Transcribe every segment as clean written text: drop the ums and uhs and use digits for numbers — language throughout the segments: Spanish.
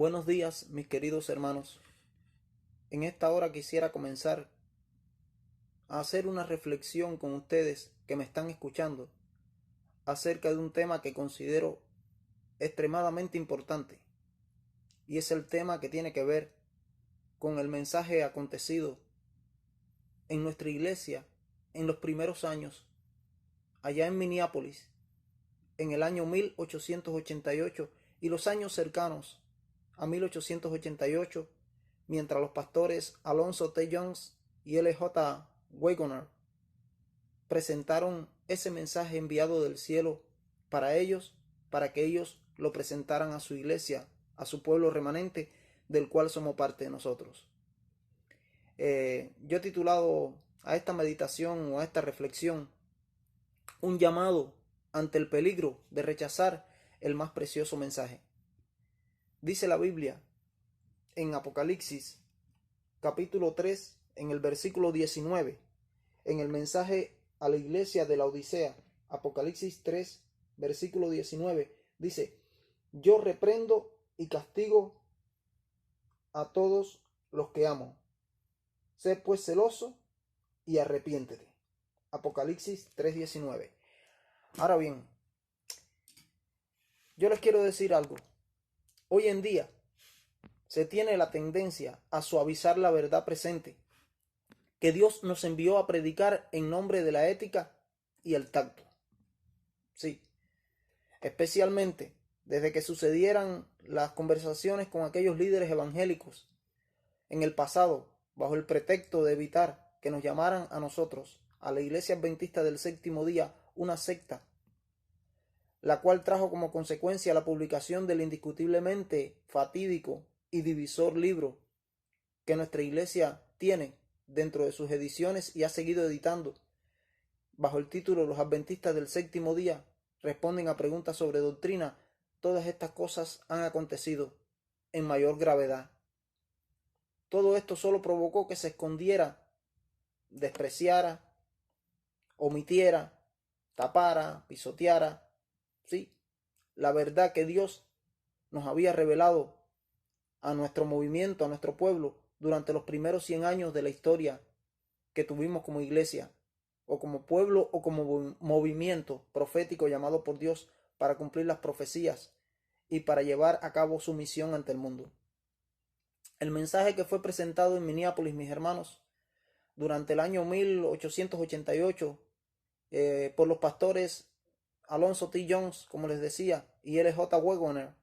Buenos días, mis queridos hermanos. En esta hora quisiera comenzar a hacer una reflexión con ustedes que me están escuchando acerca de un tema que considero extremadamente importante, y es el tema que tiene que ver con el mensaje acontecido en nuestra iglesia en los primeros años, allá en Minneapolis, en el año 1888 y los años cercanos a 1888, mientras los pastores Alonzo T. Jones y L.J. Wagoner presentaron ese mensaje enviado del cielo para ellos, para que ellos lo presentaran a su iglesia, a su pueblo remanente, del cual somos parte de nosotros. Yo he titulado a esta meditación o a esta reflexión un llamado ante el peligro de rechazar el más precioso mensaje. Dice la Biblia en Apocalipsis capítulo 3, en el versículo 19, en el mensaje a la iglesia de la Odisea, Apocalipsis 3, versículo 19, dice: yo reprendo y castigo a todos los que amo. Sé pues celoso y arrepiéntete. Apocalipsis 3:19. Ahora bien, yo les quiero decir algo. Hoy en día se tiene la tendencia a suavizar la verdad presente que Dios nos envió a predicar en nombre de la ética y el tacto. Sí, especialmente desde que sucedieran las conversaciones con aquellos líderes evangélicos en el pasado, bajo el pretexto de evitar que nos llamaran a nosotros, a la Iglesia Adventista del Séptimo Día, una secta, la cual trajo como consecuencia la publicación del indiscutiblemente fatídico y divisor libro que nuestra iglesia tiene dentro de sus ediciones y ha seguido editando bajo el título Los Adventistas del Séptimo Día responden a preguntas sobre doctrina. Todas estas cosas han acontecido en mayor gravedad. Todo esto solo provocó que se escondiera, despreciara, omitiera, tapara, pisoteara, sí, la verdad que Dios nos había revelado a nuestro movimiento, a nuestro pueblo, durante los primeros 100 años de la historia que tuvimos como iglesia, o como pueblo, o como movimiento profético llamado por Dios para cumplir las profecías y para llevar a cabo su misión ante el mundo. El mensaje que fue presentado en Minneapolis, mis hermanos, durante el año 1888, por los pastores Alonzo T. Jones, como les decía, y L.J. Wagoner,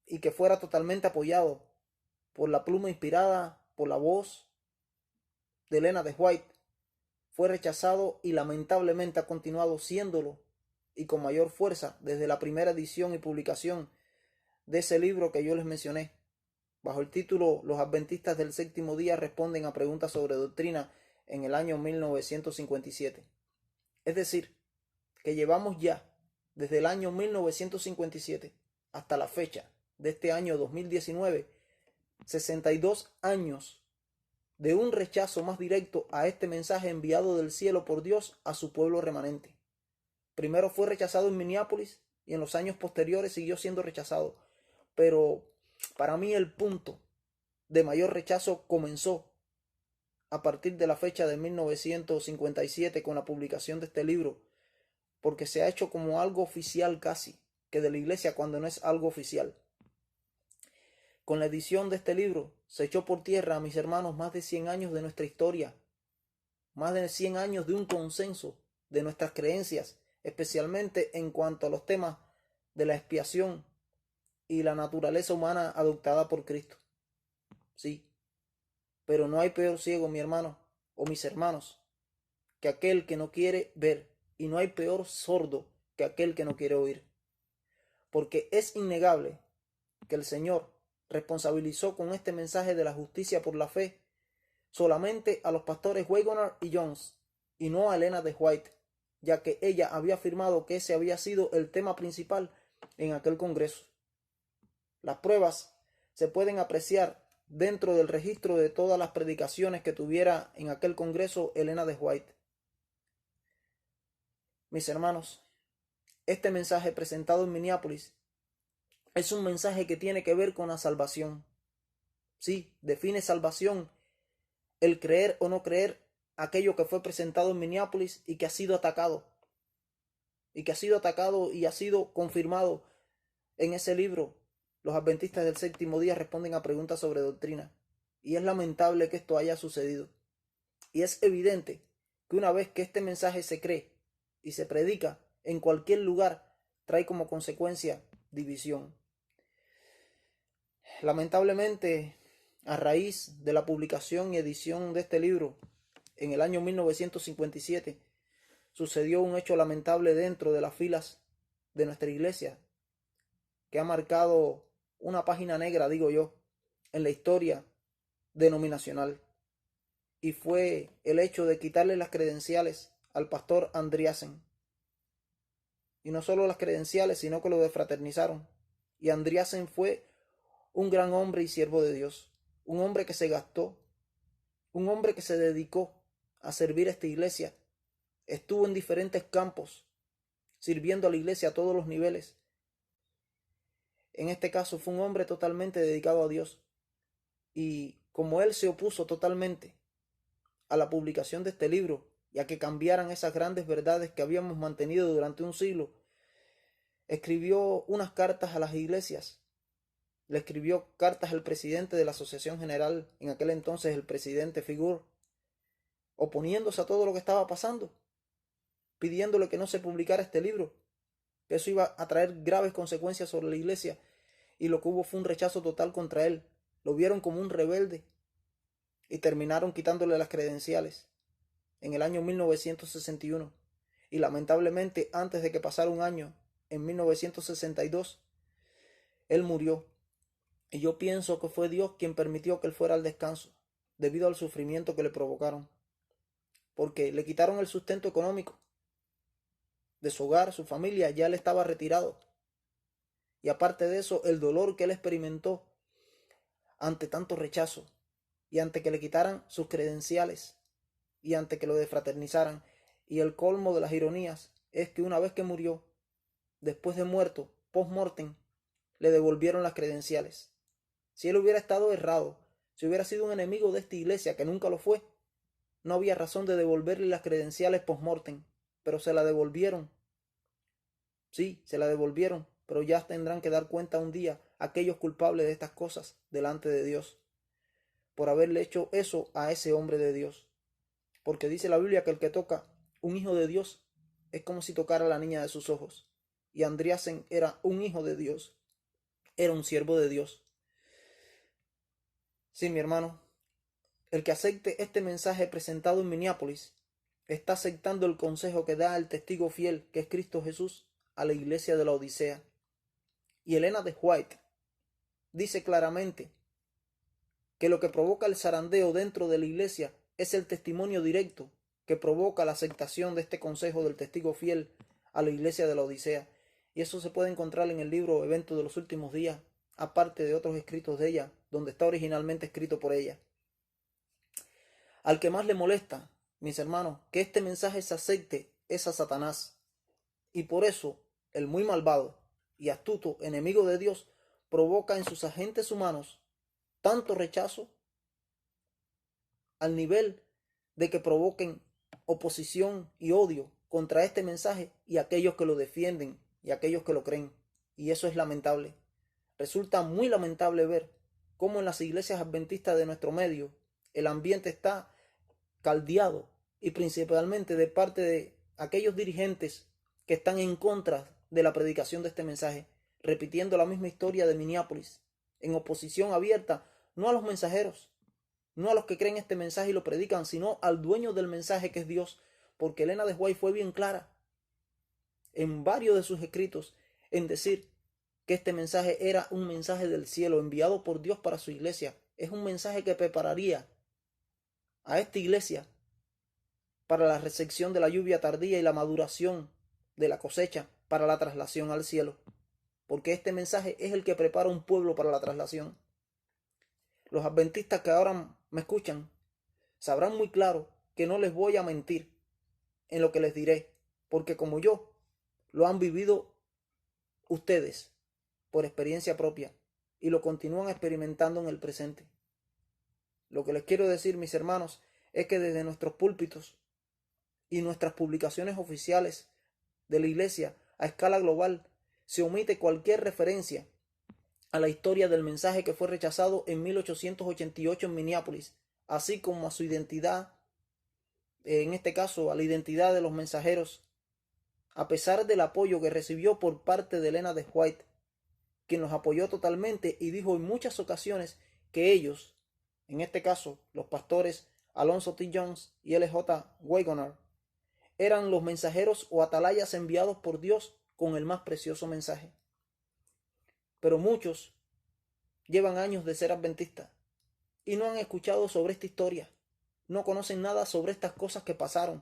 y que fuera totalmente apoyado por la pluma inspirada, por la voz de Elena de White, fue rechazado y lamentablemente ha continuado siéndolo, y con mayor fuerza desde la primera edición y publicación de ese libro que yo les mencioné, bajo el título Los Adventistas del Séptimo Día responden a preguntas sobre doctrina, en el año 1957. Es decir, que llevamos ya desde el año 1957 hasta la fecha de este año 2019, 62 años de un rechazo más directo a este mensaje enviado del cielo por Dios a su pueblo remanente. Primero fue rechazado en Minneapolis y en los años posteriores siguió siendo rechazado. Pero para mí el punto de mayor rechazo comenzó a partir de la fecha de 1957 con la publicación de este libro, porque se ha hecho como algo oficial casi, que de la iglesia, cuando no es algo oficial. Con la edición de este libro se echó por tierra, mis hermanos, más de 100 años de nuestra historia, más de 100 años de un consenso de nuestras creencias, especialmente en cuanto a los temas de la expiación y la naturaleza humana adoptada por Cristo. Sí, pero no hay peor ciego, mi hermano o mis hermanos, que aquel que no quiere ver, y no hay peor sordo que aquel que no quiere oír. Porque es innegable que el Señor responsabilizó con este mensaje de la justicia por la fe solamente a los pastores Wagoner y Jones, y no a Elena de White, ya que ella había afirmado que ese había sido el tema principal en aquel congreso. Las pruebas se pueden apreciar dentro del registro de todas las predicaciones que tuviera en aquel congreso Elena de White. Mis hermanos, este mensaje presentado en Minneapolis es un mensaje que tiene que ver con la salvación. Sí, define salvación el creer o no creer aquello que fue presentado en Minneapolis y que ha sido atacado. Y que ha sido atacado y ha sido confirmado en ese libro. Los adventistas del séptimo día responden a preguntas sobre doctrina. Y es lamentable que esto haya sucedido. Y es evidente que una vez que este mensaje se cree y se predica en cualquier lugar, trae como consecuencia división. Lamentablemente, a raíz de la publicación y edición de este libro, en el año 1957, sucedió un hecho lamentable dentro de las filas de nuestra iglesia, que ha marcado una página negra, digo yo, en la historia denominacional. Y fue el hecho de quitarle las credenciales al pastor Andreasen. Y no solo las credenciales, sino que lo defraternizaron. Y Andreasen fue un gran hombre y siervo de Dios. Un hombre que se gastó. Un hombre que se dedicó a servir a esta iglesia. Estuvo en diferentes campos, sirviendo a la iglesia a todos los niveles. En este caso fue un hombre totalmente dedicado a Dios. Y como él se opuso totalmente a la publicación de este libro y a que cambiaran esas grandes verdades que habíamos mantenido durante un siglo, escribió unas cartas a las iglesias. Le escribió cartas al presidente de la Asociación General, en aquel entonces el presidente Figur, oponiéndose a todo lo que estaba pasando, pidiéndole que no se publicara este libro, que eso iba a traer graves consecuencias sobre la iglesia, y lo que hubo fue un rechazo total contra él. Lo vieron como un rebelde y terminaron quitándole las credenciales en el año 1961. Y lamentablemente, antes de que pasara un año, en 1962, él murió. Y yo pienso que fue Dios quien permitió que él fuera al descanso, debido al sufrimiento que le provocaron. Porque le quitaron el sustento económico de su hogar, su familia, ya él estaba retirado. Y aparte de eso, el dolor que él experimentó ante tanto rechazo, y ante que le quitaran sus credenciales, y ante que lo defraternizaran. Y el colmo de las ironías es que una vez que murió, después de muerto, post-mortem, le devolvieron las credenciales. Si él hubiera estado errado, si hubiera sido un enemigo de esta iglesia, que nunca lo fue, no había razón de devolverle las credenciales post-mortem, pero se la devolvieron. Sí, se la devolvieron, pero ya tendrán que dar cuenta un día aquellos culpables de estas cosas delante de Dios, por haberle hecho eso a ese hombre de Dios. Porque dice la Biblia que el que toca un hijo de Dios es como si tocara a la niña de sus ojos. Y Andreasen era un hijo de Dios, era un siervo de Dios. Sí, mi hermano, el que acepte este mensaje presentado en Minneapolis está aceptando el consejo que da el testigo fiel, que es Cristo Jesús, a la iglesia de la Odisea. Y Elena de White dice claramente que lo que provoca el zarandeo dentro de la iglesia es el testimonio directo que provoca la aceptación de este consejo del testigo fiel a la iglesia de la Odisea. Y eso se puede encontrar en el libro Eventos de los Últimos Días, aparte de otros escritos de ella, donde está originalmente escrito por ella. Al que más le molesta, mis hermanos, que este mensaje se acepte es a Satanás. Y por eso, el muy malvado y astuto enemigo de Dios provoca en sus agentes humanos tanto rechazo al nivel de que provoquen oposición y odio contra este mensaje y aquellos que lo defienden y aquellos que lo creen. Y eso es lamentable. Resulta muy lamentable ver cómo en las iglesias adventistas de nuestro medio el ambiente está caldeado, y principalmente de parte de aquellos dirigentes que están en contra de la predicación de este mensaje, repitiendo la misma historia de Minneapolis, en oposición abierta no a los mensajeros, no a los que creen este mensaje y lo predican, sino al dueño del mensaje, que es Dios. Porque Elena de White fue bien clara en varios de sus escritos en decir que este mensaje era un mensaje del cielo enviado por Dios para su iglesia. Es un mensaje que prepararía a esta iglesia para la recepción de la lluvia tardía y la maduración de la cosecha para la traslación al cielo. Porque este mensaje es el que prepara un pueblo para la traslación. Los adventistas que ahora me escuchan sabrán muy claro que no les voy a mentir en lo que les diré, porque como yo lo han vivido ustedes, por experiencia propia y lo continúan experimentando en el presente. Lo que les quiero decir, mis hermanos, es que desde nuestros púlpitos y nuestras publicaciones oficiales de la Iglesia a escala global se omite cualquier referencia a la historia del mensaje que fue rechazado en 1888 en Minneapolis, así como a su identidad, en este caso a la identidad de los mensajeros, a pesar del apoyo que recibió por parte de Elena de White, quien los apoyó totalmente y dijo en muchas ocasiones que ellos, en este caso los pastores Alonzo T. Jones y L.J. Wagoner, eran los mensajeros o atalayas enviados por Dios con el más precioso mensaje. Pero muchos llevan años de ser adventistas y no han escuchado sobre esta historia, no conocen nada sobre estas cosas que pasaron,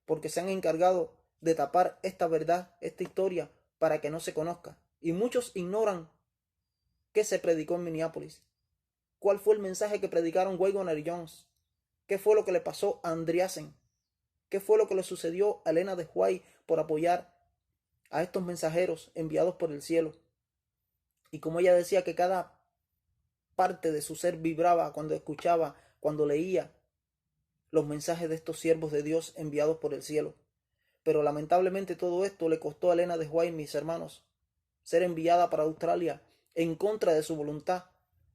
porque se han encargado de tapar esta verdad, esta historia, para que no se conozca. Y muchos ignoran qué se predicó en Minneapolis, cuál fue el mensaje que predicaron Wagoner y Jones, qué fue lo que le pasó a Andreasen, qué fue lo que le sucedió a Elena de White por apoyar a estos mensajeros enviados por el cielo. Y como ella decía que cada parte de su ser vibraba cuando escuchaba, cuando leía los mensajes de estos siervos de Dios enviados por el cielo. Pero lamentablemente todo esto le costó a Elena de White, mis hermanos, ser enviada para Australia en contra de su voluntad,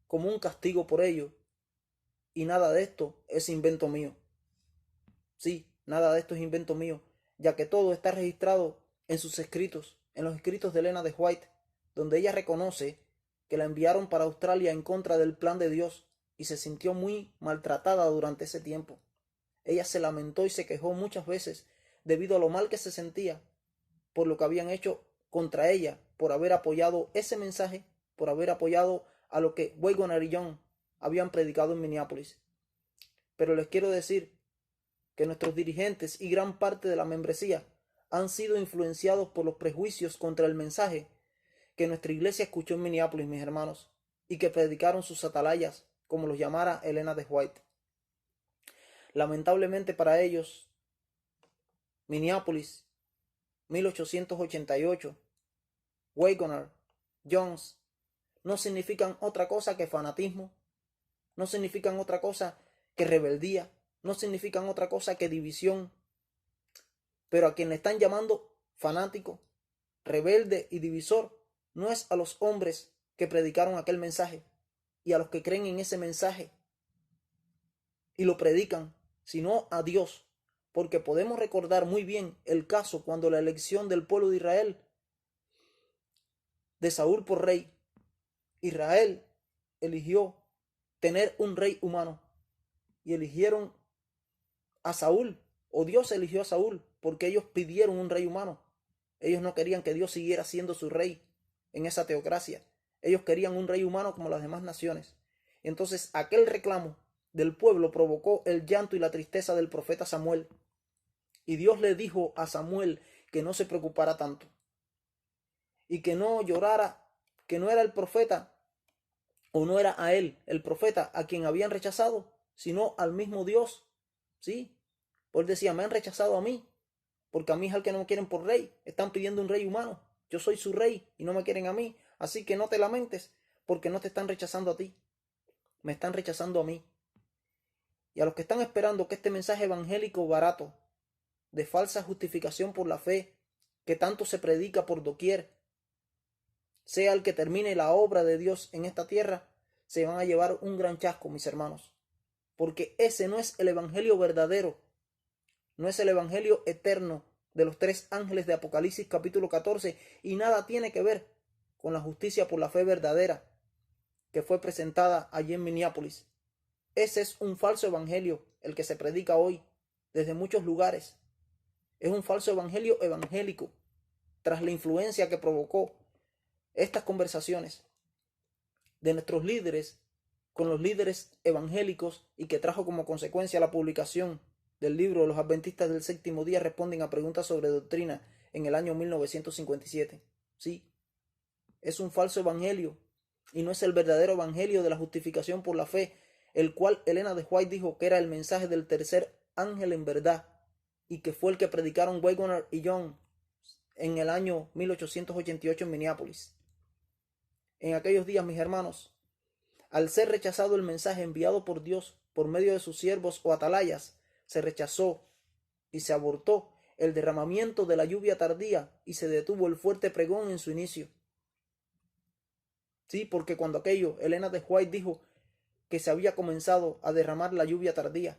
como un castigo por ello. Y nada de esto es invento mío. Sí, nada de esto es invento mío, ya que todo está registrado en sus escritos, en los escritos de Elena de White, donde ella reconoce que la enviaron para Australia en contra del plan de Dios y se sintió muy maltratada durante ese tiempo. Ella se lamentó y se quejó muchas veces debido a lo mal que se sentía por lo que habían hecho contra ella, por haber apoyado ese mensaje, por haber apoyado a lo que Wagoner y Young habían predicado en Minneapolis. Pero les quiero decir que nuestros dirigentes y gran parte de la membresía han sido influenciados por los prejuicios contra el mensaje que nuestra iglesia escuchó en Minneapolis, mis hermanos, y que predicaron sus atalayas, como los llamara Elena de White. Lamentablemente para ellos, Minneapolis, 1888, Wagoner, Jones, no significan otra cosa que fanatismo, no significan otra cosa que rebeldía, no significan otra cosa que división. Pero a quien le están llamando fanático, rebelde y divisor, no es a los hombres que predicaron aquel mensaje y a los que creen en ese mensaje y lo predican, sino a Dios. Porque podemos recordar muy bien el caso cuando la elección del pueblo de Israel, de Saúl por rey, Israel eligió tener un rey humano y eligieron a Saúl, o Dios eligió a Saúl porque ellos pidieron un rey humano. Ellos no querían que Dios siguiera siendo su rey en esa teocracia. Ellos querían un rey humano como las demás naciones. Entonces aquel reclamo del pueblo provocó el llanto y la tristeza del profeta Samuel. Y Dios le dijo a Samuel que no se preocupara tanto y que no llorara, que no era el profeta o no era a él, el profeta, a quien habían rechazado, sino al mismo Dios. Sí, pues decía, me han rechazado a mí, porque a mí es al que no me quieren por rey. Están pidiendo un rey humano. Yo soy su rey y no me quieren a mí. Así que no te lamentes, porque no te están rechazando a ti. Me están rechazando a mí. Y a los que están esperando que este mensaje evangélico barato, de falsa justificación por la fe, que tanto se predica por doquier, sea el que termine la obra de Dios en esta tierra, se van a llevar un gran chasco, mis hermanos. Porque ese no es el evangelio verdadero. No es el evangelio eterno de los 3 ángeles de Apocalipsis capítulo 14 y nada tiene que ver con la justicia por la fe verdadera que fue presentada allí en Minneapolis. Ese es un falso evangelio, el que se predica hoy desde muchos lugares. Es un falso evangelio evangélico, tras la influencia que provocó estas conversaciones de nuestros líderes con los líderes evangélicos y que trajo como consecuencia la publicación del libro Los Adventistas del Séptimo Día responden a preguntas sobre doctrina en el año 1957. Sí, es un falso evangelio y no es el verdadero evangelio de la justificación por la fe, el cual Elena de White dijo que era el mensaje del tercer ángel en verdad y que fue el que predicaron Wagoner y Young en el año 1888 en Minneapolis. en aquellos días, mis hermanos, al ser rechazado el mensaje enviado por Dios por medio de sus siervos o atalayas, se rechazó y se abortó el derramamiento de la lluvia tardía y se detuvo el fuerte pregón en su inicio. Sí, porque cuando aquello, Elena de White dijo que se había comenzado a derramar la lluvia tardía,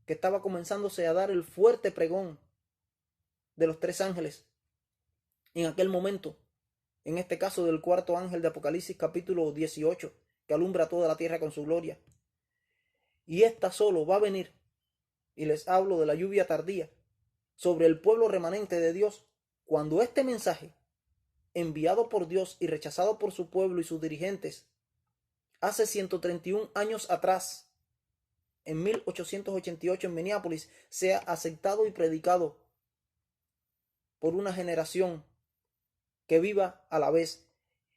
que estaba comenzándose a dar el fuerte pregón de los tres ángeles. En aquel momento, en este caso del cuarto ángel de Apocalipsis capítulo 18, que alumbra toda la tierra con su gloria. Y esta solo va a venir, y les hablo de la lluvia tardía, sobre el pueblo remanente de Dios, cuando este mensaje, enviado por Dios y rechazado por su pueblo y sus dirigentes, hace 131 años atrás, en 1888 en Minneapolis, sea aceptado y predicado por una generación que viva a la vez.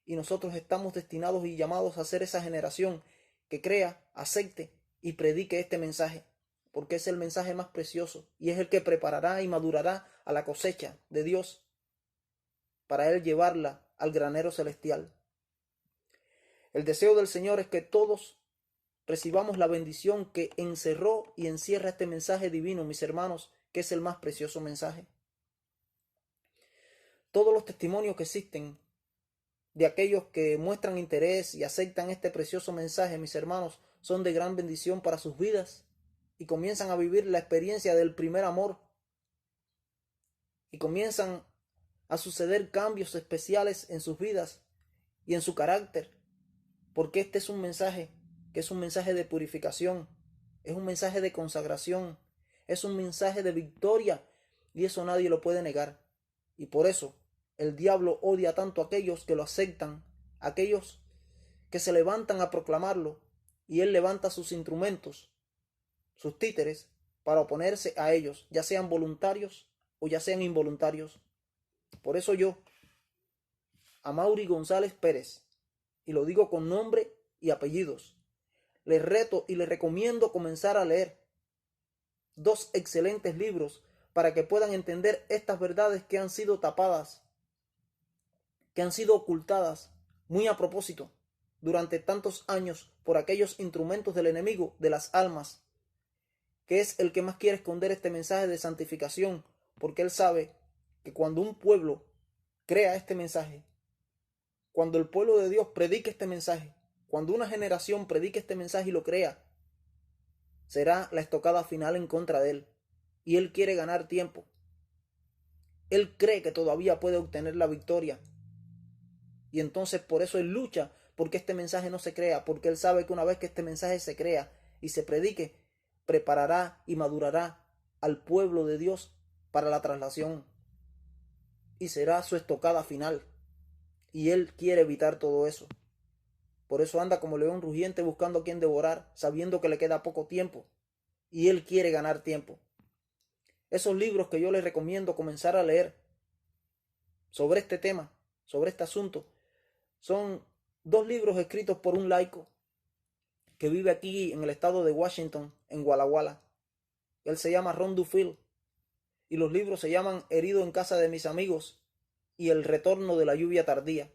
Y nosotros estamos destinados y llamados a ser esa generación que crea, acepte y predique este mensaje, porque es el mensaje más precioso y es el que preparará y madurará a la cosecha de Dios para Él llevarla al granero celestial. El deseo del Señor es que todos recibamos la bendición que encerró y encierra este mensaje divino, mis hermanos, que es el más precioso mensaje. Todos los testimonios que existen de aquellos que muestran interés y aceptan este precioso mensaje, mis hermanos, son de gran bendición para sus vidas y comienzan a vivir la experiencia del primer amor y comienzan a suceder cambios especiales en sus vidas y en su carácter, porque este es un mensaje que es un mensaje de purificación, es un mensaje de consagración, es un mensaje de victoria y eso nadie lo puede negar. Y por eso el diablo odia tanto a aquellos que lo aceptan, a aquellos que se levantan a proclamarlo, y él levanta sus instrumentos, sus títeres, para oponerse a ellos, ya sean voluntarios o ya sean involuntarios. Por eso yo, Amaury González Pérez, y lo digo con nombre y apellidos, les reto y les recomiendo comenzar a leer dos excelentes libros para que puedan entender estas verdades que han sido tapadas, que han sido ocultadas muy a propósito durante tantos años por aquellos instrumentos del enemigo de las almas, que es el que más quiere esconder este mensaje de santificación, porque él sabe que cuando un pueblo crea este mensaje, cuando el pueblo de Dios predique este mensaje, cuando una generación predique este mensaje y lo crea, será la estocada final en contra de él. Y él quiere ganar tiempo. Él cree que todavía puede obtener la victoria. Y entonces por eso él lucha porque este mensaje no se crea, porque él sabe que una vez que este mensaje se crea y se predique, preparará y madurará al pueblo de Dios para la traslación. Y será su estocada final. Y él quiere evitar todo eso. Por eso anda como león rugiente buscando a quien devorar, sabiendo que le queda poco tiempo. Y él quiere ganar tiempo. Esos libros que yo les recomiendo comenzar a leer sobre este tema, sobre este asunto, son dos libros escritos por un laico que vive aquí en el estado de Washington, en Walla Walla. Él se llama Ron Dufil y los libros se llaman Herido en casa de mis amigos y El retorno de la lluvia tardía.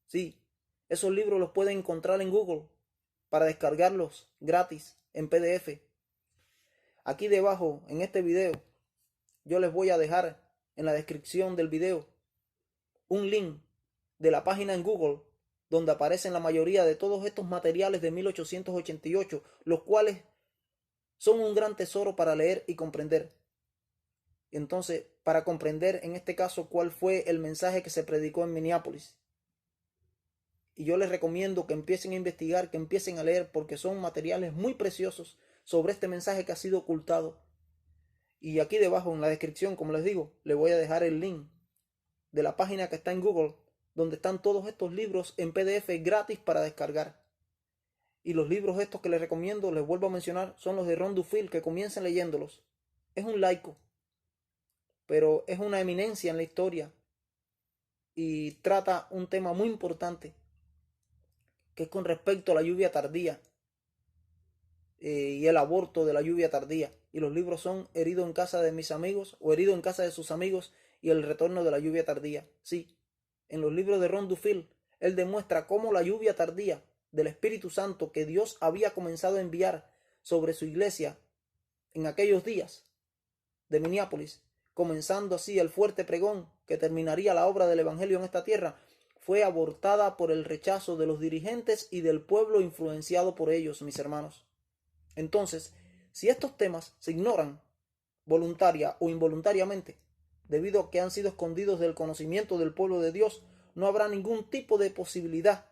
Sí, esos libros los pueden encontrar en Google para descargarlos gratis en PDF. Aquí debajo en este video yo les voy a dejar en la descripción del video un link de la página en Google donde aparecen la mayoría de todos estos materiales de 1888, los cuales son un gran tesoro para leer y comprender. Entonces, para comprender en este caso cuál fue el mensaje que se predicó en Minneapolis. Y yo les recomiendo que empiecen a investigar, que empiecen a leer, porque son materiales muy preciosos sobre este mensaje que ha sido ocultado. Y aquí debajo en la descripción, como les digo, les voy a dejar el link de la página que está en Google, donde están todos estos libros en PDF gratis para descargar. Y los libros estos que les recomiendo, les vuelvo a mencionar, son los de Ron Dufil, que comiencen leyéndolos. Es un laico, pero es una eminencia en la historia y trata un tema muy importante, que es con respecto a la lluvia tardía y el aborto de la lluvia tardía. Y los libros son Herido en casa de mis amigos o Herido en casa de sus amigos y El retorno de la lluvia tardía. Sí, en los libros de Ron Dufil Él demuestra cómo la lluvia tardía del Espíritu Santo que Dios había comenzado a enviar sobre su iglesia en aquellos días de Minneapolis, comenzando así el fuerte pregón que terminaría la obra del Evangelio en esta tierra, fue abortada por el rechazo de los dirigentes y del pueblo influenciado por ellos, mis hermanos. Entonces, si estos temas se ignoran voluntaria o involuntariamente, debido a que han sido escondidos del conocimiento del pueblo de Dios, no habrá ningún tipo de posibilidad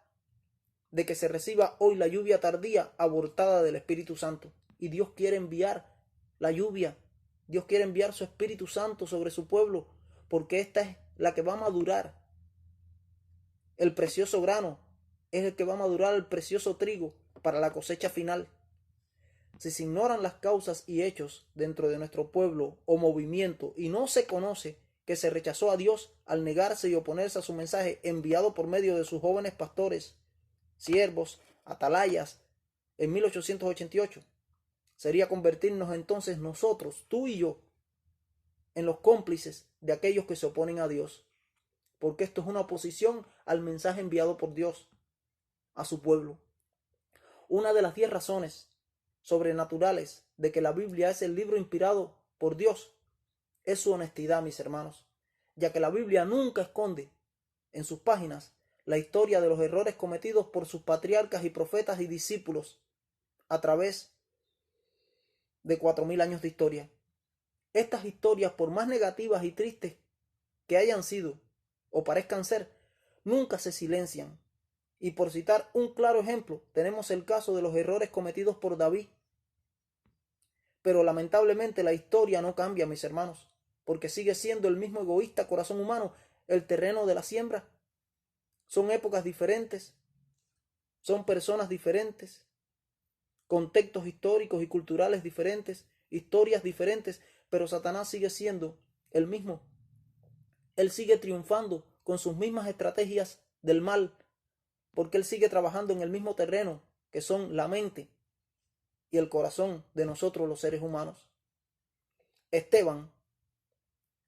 de que se reciba hoy la lluvia tardía abortada del Espíritu Santo. Y Dios quiere enviar la lluvia, Dios quiere enviar su Espíritu Santo sobre su pueblo, porque esta es la que va a madurar el precioso grano, es el que va a madurar el precioso trigo para la cosecha final. Si se ignoran las causas y hechos dentro de nuestro pueblo o movimiento y no se conoce que se rechazó a Dios al negarse y oponerse a su mensaje enviado por medio de sus jóvenes pastores, siervos, atalayas, en 1888, sería convertirnos entonces nosotros, tú y yo, en los cómplices de aquellos que se oponen a Dios, porque esto es una oposición al mensaje enviado por Dios a su pueblo. Una de las 10 razones sobrenaturales de que la Biblia es el libro inspirado por Dios es su honestidad, mis hermanos, ya que la Biblia nunca esconde en sus páginas la historia de los errores cometidos por sus patriarcas y profetas y discípulos a través de 4000 años de historia. Estas historias, por más negativas y tristes que hayan sido o parezcan ser, nunca se silencian. Y por citar un claro ejemplo, tenemos el caso de los errores cometidos por David. Pero lamentablemente la historia no cambia, mis hermanos, porque sigue siendo el mismo egoísta corazón humano el terreno de la siembra. Son épocas diferentes, son personas diferentes, contextos históricos y culturales diferentes, historias diferentes, pero Satanás sigue siendo el mismo. Él sigue triunfando con sus mismas estrategias del mal, porque él sigue trabajando en el mismo terreno que son la mente y el corazón de nosotros los seres humanos. Esteban,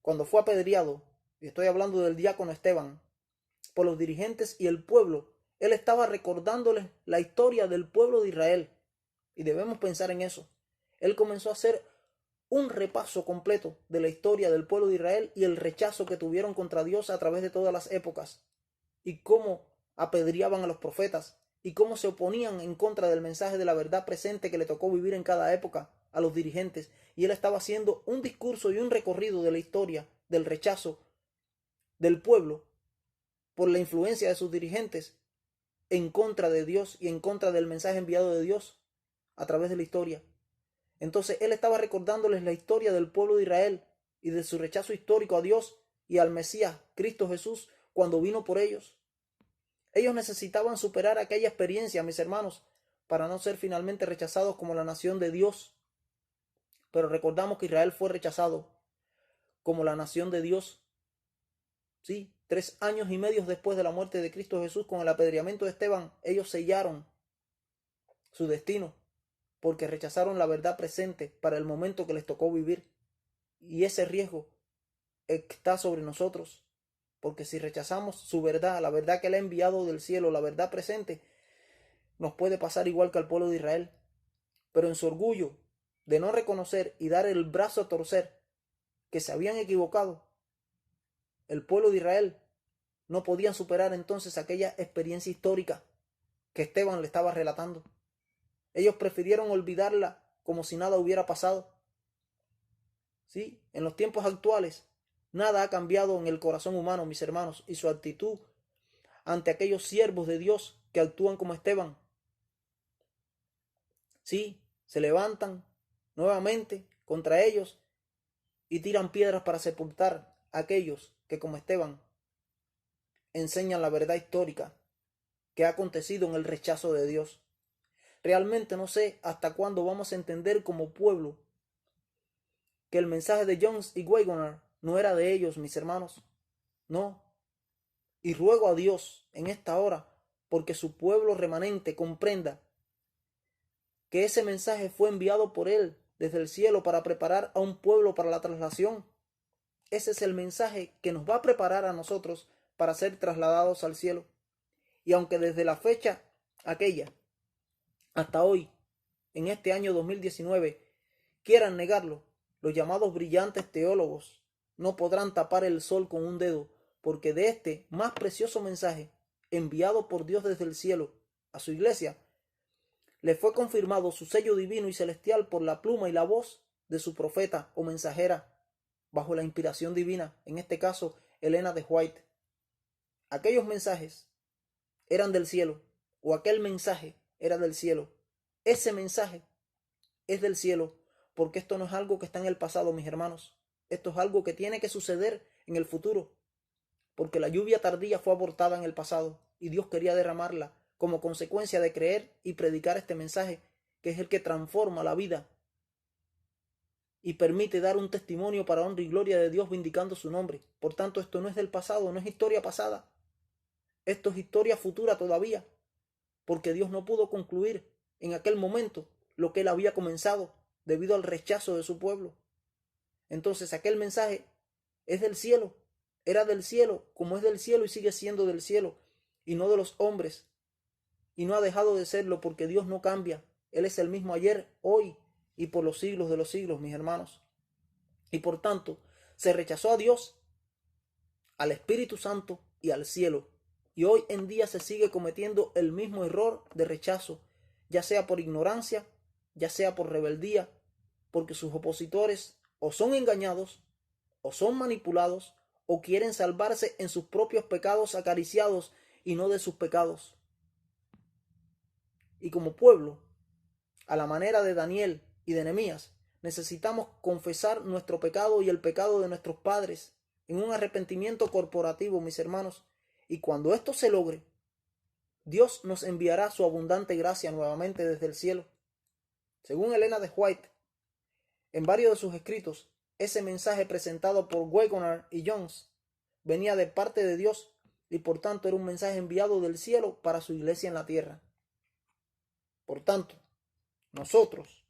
cuando fue apedreado, y estoy hablando del diácono Esteban, por los dirigentes y el pueblo, él estaba recordándoles la historia del pueblo de Israel, y debemos pensar en eso. Él comenzó a hacer un repaso completo de la historia del pueblo de Israel y el rechazo que tuvieron contra Dios a través de todas las épocas, y cómo apedreaban a los profetas, y cómo se oponían en contra del mensaje de la verdad presente que le tocó vivir en cada época a los dirigentes. Y él estaba haciendo un discurso y un recorrido de la historia del rechazo del pueblo por la influencia de sus dirigentes en contra de Dios y en contra del mensaje enviado de Dios a través de la historia. Entonces él estaba recordándoles la historia del pueblo de Israel y de su rechazo histórico a Dios y al Mesías, Cristo Jesús, cuando vino por ellos. Ellos necesitaban superar aquella experiencia, mis hermanos, para no ser finalmente rechazados como la nación de Dios. Pero recordamos que Israel fue rechazado como la nación de Dios. Sí, 3 años y medio después de la muerte de Cristo Jesús, con el apedreamiento de Esteban, ellos sellaron su destino, porque rechazaron la verdad presente para el momento que les tocó vivir. Y ese riesgo está sobre nosotros, porque si rechazamos su verdad, la verdad que Él ha enviado del cielo, la verdad presente, nos puede pasar igual que al pueblo de Israel. Pero en su orgullo de no reconocer y dar el brazo a torcer que se habían equivocado, el pueblo de Israel no podían superar entonces aquella experiencia histórica que Esteban le estaba relatando. Ellos prefirieron olvidarla como si nada hubiera pasado. Sí, en los tiempos actuales nada ha cambiado en el corazón humano, mis hermanos, y su actitud ante aquellos siervos de Dios que actúan como Esteban. Sí, se levantan nuevamente contra ellos y tiran piedras para sepultar a aquellos que, como Esteban, enseñan la verdad histórica que ha acontecido en el rechazo de Dios. Realmente no sé hasta cuándo vamos a entender como pueblo que el mensaje de Jones y Waggoner no era de ellos, mis hermanos. No. Y ruego a Dios en esta hora porque su pueblo remanente comprenda que ese mensaje fue enviado por Él desde el cielo para preparar a un pueblo para la traslación. Ese es el mensaje que nos va a preparar a nosotros para ser trasladados al cielo. Y aunque desde la fecha aquella hasta hoy, en este año 2019, quieran negarlo, los llamados brillantes teólogos no podrán tapar el sol con un dedo, porque de este más precioso mensaje, enviado por Dios desde el cielo a su iglesia, le fue confirmado su sello divino y celestial por la pluma y la voz de su profeta o mensajera, bajo la inspiración divina, en este caso Elena de White. Aquellos mensajes eran del cielo, o aquel mensaje era del cielo. Ese mensaje es del cielo, porque esto no es algo que está en el pasado, mis hermanos. Esto es algo que tiene que suceder en el futuro, porque la lluvia tardía fue abortada en el pasado y Dios quería derramarla como consecuencia de creer y predicar este mensaje, que es el que transforma la vida y permite dar un testimonio para honra y gloria de Dios vindicando su nombre. Por tanto, esto no es del pasado, no es historia pasada. Esto es historia futura todavía, porque Dios no pudo concluir en aquel momento lo que él había comenzado debido al rechazo de su pueblo. Entonces aquel mensaje es del cielo, era del cielo, como es del cielo y sigue siendo del cielo, y no de los hombres. Y no ha dejado de serlo, porque Dios no cambia. Él es el mismo ayer, hoy y por los siglos de los siglos, mis hermanos. Y por tanto, se rechazó a Dios, al Espíritu Santo y al cielo. Y hoy en día se sigue cometiendo el mismo error de rechazo, ya sea por ignorancia, ya sea por rebeldía, porque sus opositores o son engañados, o son manipulados, o quieren salvarse en sus propios pecados acariciados y no de sus pecados. Y como pueblo, a la manera de Daniel y de Nehemías, necesitamos confesar nuestro pecado y el pecado de nuestros padres en un arrepentimiento corporativo, mis hermanos. Y cuando esto se logre, Dios nos enviará su abundante gracia nuevamente desde el cielo. Según Elena de White, en varios de sus escritos, ese mensaje presentado por Wagoner y Jones venía de parte de Dios y por tanto era un mensaje enviado del cielo para su iglesia en la tierra. Por tanto, nosotros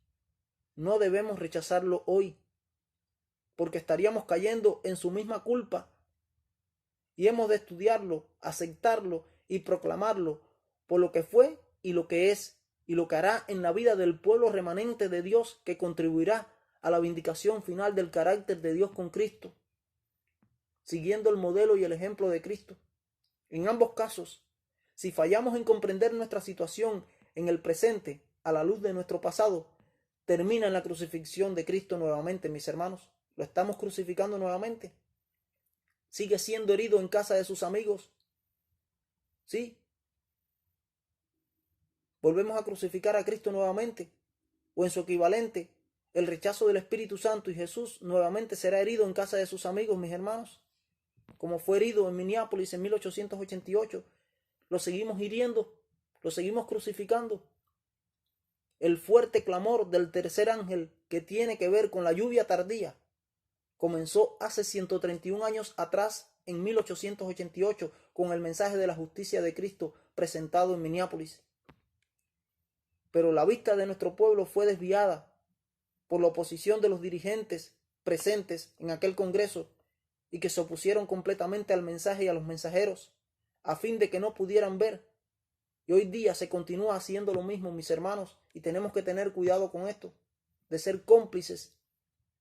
no debemos rechazarlo hoy, porque estaríamos cayendo en su misma culpa, y hemos de estudiarlo, aceptarlo y proclamarlo por lo que fue y lo que es y lo que hará en la vida del pueblo remanente de Dios, que contribuirá a la vindicación final del carácter de Dios con Cristo, siguiendo el modelo y el ejemplo de Cristo. En ambos casos, si fallamos en comprender nuestra situación en el presente a la luz de nuestro pasado, termina en la crucifixión de Cristo nuevamente, mis hermanos. Lo estamos crucificando nuevamente. Sigue siendo herido en casa de sus amigos. Sí. Volvemos a crucificar a Cristo nuevamente, o en su equivalente, el rechazo del Espíritu Santo, y Jesús nuevamente será herido en casa de sus amigos, mis hermanos. Como fue herido en Minneapolis en 1888, lo seguimos hiriendo, lo seguimos crucificando. El fuerte clamor del tercer ángel, que tiene que ver con la lluvia tardía, comenzó hace 131 años atrás, en 1888, con el mensaje de la justicia de Cristo presentado en Minneapolis. Pero la vista de nuestro pueblo fue desviada por la oposición de los dirigentes presentes en aquel congreso, y que se opusieron completamente al mensaje y a los mensajeros, a fin de que no pudieran ver. Y hoy día se continúa haciendo lo mismo, mis hermanos, y tenemos que tener cuidado con esto, de ser cómplices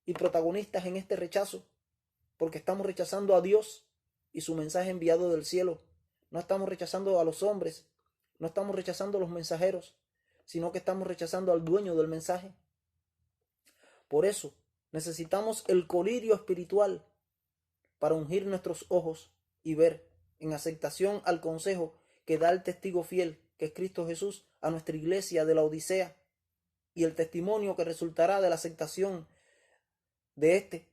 y protagonistas en este rechazo, porque estamos rechazando a Dios y su mensaje enviado del cielo. No estamos rechazando a los hombres, no estamos rechazando a los mensajeros, sino que estamos rechazando al dueño del mensaje. Por eso necesitamos el colirio espiritual para ungir nuestros ojos y ver, en aceptación al consejo que da el testigo fiel, que es Cristo Jesús, a nuestra iglesia de la Odisea, y el testimonio que resultará de la aceptación de este.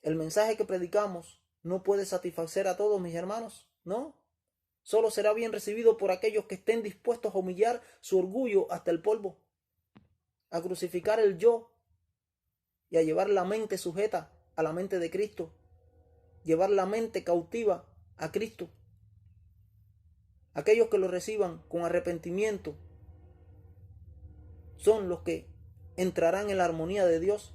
El mensaje que predicamos no puede satisfacer a todos, mis hermanos, no. Solo será bien recibido por aquellos que estén dispuestos a humillar su orgullo hasta el polvo, a crucificar el yo y a llevar la mente sujeta a la mente de Cristo, llevar la mente cautiva a Cristo. Aquellos que lo reciban con arrepentimiento son los que entrarán en la armonía de Dios.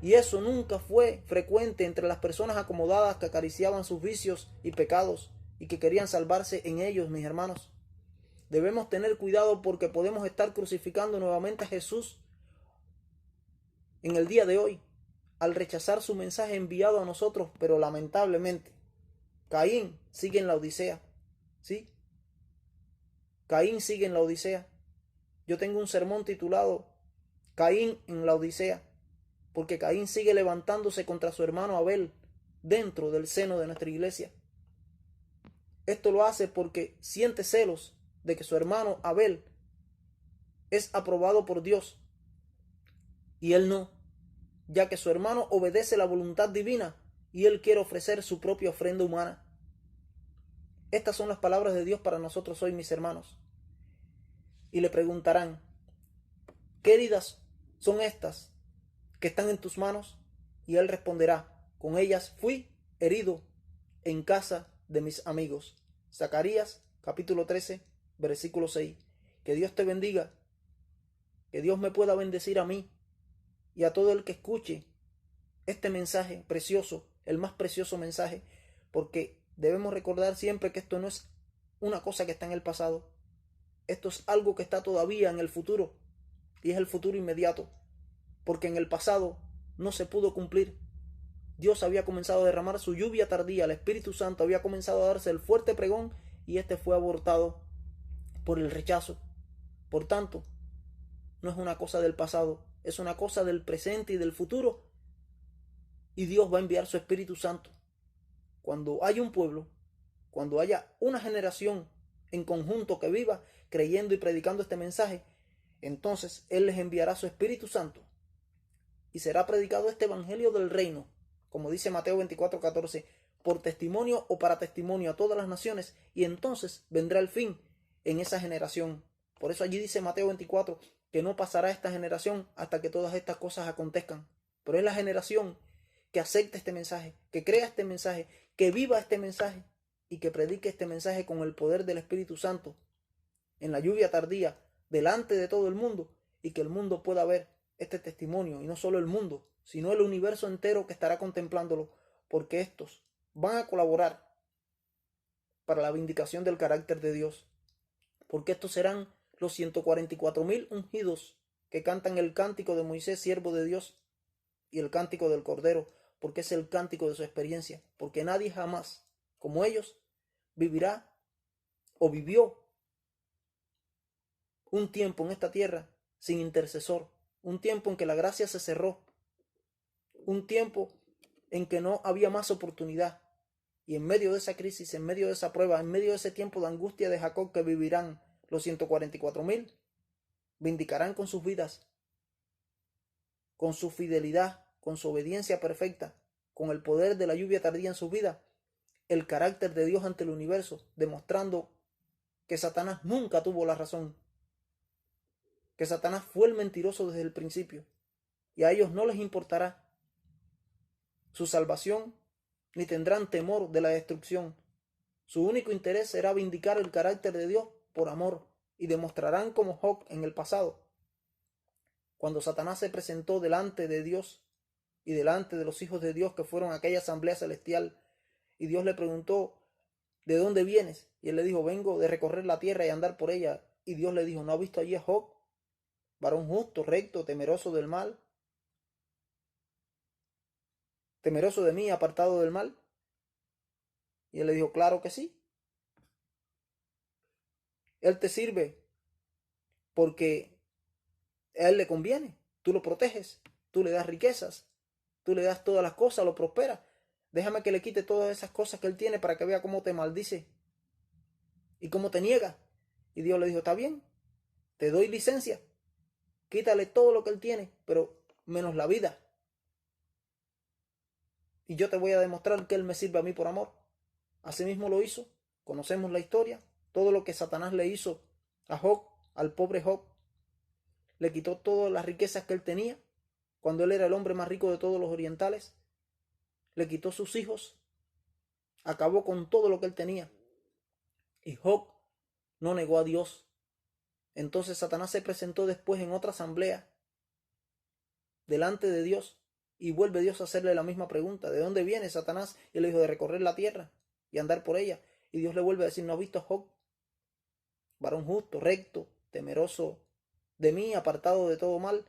Y eso nunca fue frecuente entre las personas acomodadas que acariciaban sus vicios y pecados y que querían salvarse en ellos, mis hermanos. Debemos tener cuidado porque podemos estar crucificando nuevamente a Jesús en el día de hoy al rechazar su mensaje enviado a nosotros, pero lamentablemente Caín sigue en la Odisea, ¿sí? Caín sigue en la Odisea. Yo tengo un sermón titulado Caín en la Odisea, porque Caín sigue levantándose contra su hermano Abel dentro del seno de nuestra iglesia. Esto lo hace porque siente celos de que su hermano Abel es aprobado por Dios y él no, ya que su hermano obedece la voluntad divina y él quiere ofrecer su propia ofrenda humana. Estas son las palabras de Dios para nosotros hoy, mis hermanos. Y le preguntarán, ¿qué heridas son estas que están en tus manos? Y él responderá, con ellas fui herido en casa de mis amigos. Zacarías capítulo 13, versículo 6. Que Dios te bendiga, que Dios me pueda bendecir a mí y a todo el que escuche este mensaje precioso, el más precioso mensaje, porque debemos recordar siempre que esto no es una cosa que está en el pasado, esto es algo que está todavía en el futuro, y es el futuro inmediato, porque en el pasado no se pudo cumplir. Dios había comenzado a derramar su lluvia tardía, el Espíritu Santo había comenzado a darse el fuerte pregón, y este fue abortado por el rechazo. Por tanto, no es una cosa del pasado, es una cosa del presente y del futuro, y Dios va a enviar su Espíritu Santo. Cuando haya un pueblo, cuando haya una generación en conjunto que viva creyendo y predicando este mensaje, entonces Él les enviará su Espíritu Santo y será predicado este evangelio del reino, como dice Mateo 24:14, por testimonio o para testimonio a todas las naciones, y entonces vendrá el fin en esa generación. Por eso allí dice Mateo 24 que no pasará esta generación hasta que todas estas cosas acontezcan. Pero es la generación que acepte este mensaje, que crea este mensaje, que viva este mensaje y que predique este mensaje con el poder del Espíritu Santo en la lluvia tardía delante de todo el mundo, y que el mundo pueda ver este testimonio, y no solo el mundo, sino el universo entero que estará contemplándolo, porque estos van a colaborar para la vindicación del carácter de Dios, porque estos serán los 144,000 ungidos que cantan el cántico de Moisés, siervo de Dios, y el cántico del Cordero, porque es el cántico de su experiencia, porque nadie jamás, como ellos, vivirá o vivió un tiempo en esta tierra sin intercesor, un tiempo en que la gracia se cerró, un tiempo en que no había más oportunidad, y en medio de esa crisis, en medio de esa prueba, en medio de ese tiempo de angustia de Jacob que vivirán los 144,000, vindicarán con sus vidas, con su fidelidad, con su obediencia perfecta, con el poder de la lluvia tardía en su vida, el carácter de Dios ante el universo, demostrando que Satanás nunca tuvo la razón, que Satanás fue el mentiroso desde el principio, y a ellos no les importará su salvación, ni tendrán temor de la destrucción. Su único interés será vindicar el carácter de Dios por amor, y demostrarán como Job en el pasado, cuando Satanás se presentó delante de Dios y delante de los hijos de Dios que fueron a aquella asamblea celestial, y Dios le preguntó, ¿de dónde vienes? Y él le dijo, vengo de recorrer la tierra y andar por ella. Y Dios le dijo, ¿no ha visto allí a Job, varón justo, recto, temeroso del mal? ¿Temeroso de mí, apartado del mal? Y él le dijo, claro que sí. Él te sirve porque a él le conviene. Tú lo proteges, tú le das riquezas, tú le das todas las cosas, lo prosperas. Déjame que le quite todas esas cosas que él tiene para que vea cómo te maldice y cómo te niega. Y Dios le dijo, está bien, te doy licencia, quítale todo lo que él tiene, pero menos la vida. Y yo te voy a demostrar que él me sirve a mí por amor. Asimismo lo hizo. Conocemos la historia. Todo lo que Satanás le hizo a Job, al pobre Job. Le quitó todas las riquezas que él tenía, cuando él era el hombre más rico de todos los orientales. Le quitó sus hijos. Acabó con todo lo que él tenía. Y Job no negó a Dios. Entonces Satanás se presentó después en otra asamblea delante de Dios, y vuelve Dios a hacerle la misma pregunta. ¿De dónde viene, Satanás? Y él le dijo, de recorrer la tierra y andar por ella. Y Dios le vuelve a decir, ¿no has visto a Job? Varón justo, recto, temeroso de mí, apartado de todo mal.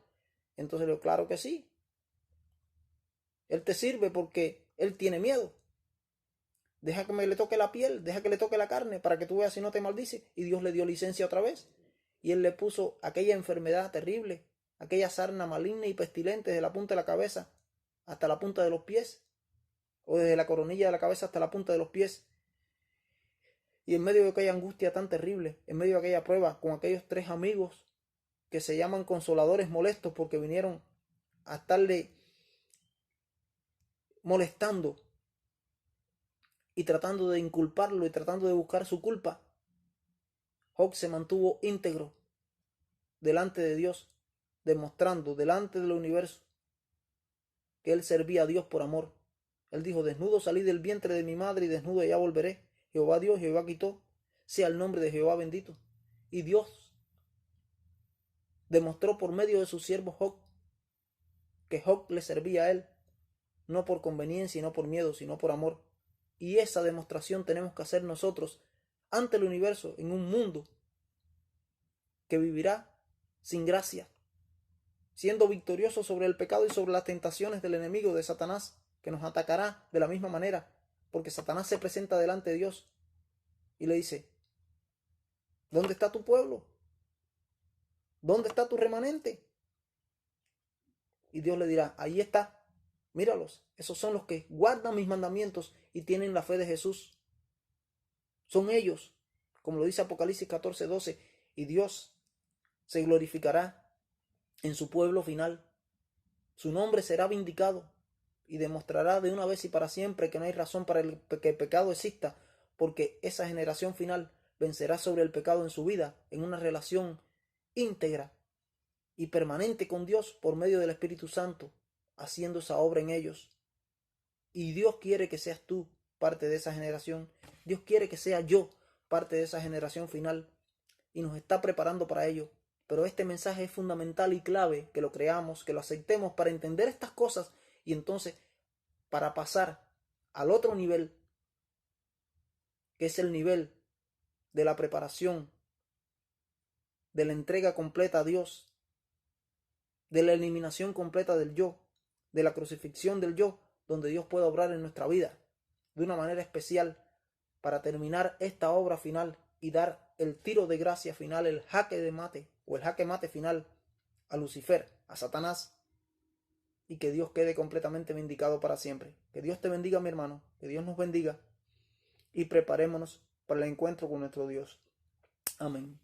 Entonces le digo, claro que sí. Él te sirve porque él tiene miedo. Deja que me le toque la piel, deja que le toque la carne para que tú veas si no te maldice. Y Dios le dio licencia otra vez. Y él le puso aquella enfermedad terrible, aquella sarna maligna y pestilente desde la punta de la cabeza hasta la punta de los pies, o desde la coronilla de la cabeza hasta la punta de los pies. Y en medio de aquella angustia tan terrible, en medio de aquella prueba, con aquellos 3 amigos que se llaman consoladores molestos porque vinieron a estarle molestando y tratando de inculparlo y tratando de buscar su culpa, Job se mantuvo íntegro delante de Dios, demostrando delante del universo que él servía a Dios por amor. Él dijo, desnudo salí del vientre de mi madre y desnudo ya volveré. Jehová dio, Jehová quitó, sea el nombre de Jehová bendito. Y Dios demostró por medio de su siervo Job que Job le servía a él, no por conveniencia y no por miedo, sino por amor. Y esa demostración tenemos que hacer nosotros ante el universo, en un mundo que vivirá sin gracia, siendo victorioso sobre el pecado y sobre las tentaciones del enemigo de Satanás, que nos atacará de la misma manera, porque Satanás se presenta delante de Dios y le dice, ¿dónde está tu pueblo? ¿Dónde está tu remanente? Y Dios le dirá, ahí está, míralos, esos son los que guardan mis mandamientos y tienen la fe de Jesús. Son ellos, como lo dice Apocalipsis 14:12, y Dios se glorificará en su pueblo final. Su nombre será vindicado y demostrará de una vez y para siempre que no hay razón para que el pecado exista, porque esa generación final vencerá sobre el pecado en su vida, en una relación íntegra y permanente con Dios por medio del Espíritu Santo, haciendo esa obra en ellos. Y Dios quiere que seas tú parte de esa generación. Dios quiere que sea yo parte de esa generación final y nos está preparando para ello. Pero este mensaje es fundamental y clave que lo creamos, que lo aceptemos para entender estas cosas y entonces para pasar al otro nivel, que es el nivel de la preparación, de la entrega completa a Dios, de la eliminación completa del yo, de la crucifixión del yo, donde Dios puede obrar en nuestra vida de una manera especial para terminar esta obra final y dar el tiro de gracia final, el jaque de mate o el jaque mate final a Lucifer, a Satanás, y que Dios quede completamente vindicado para siempre. Que Dios te bendiga, mi hermano, que Dios nos bendiga y preparémonos para el encuentro con nuestro Dios. Amén.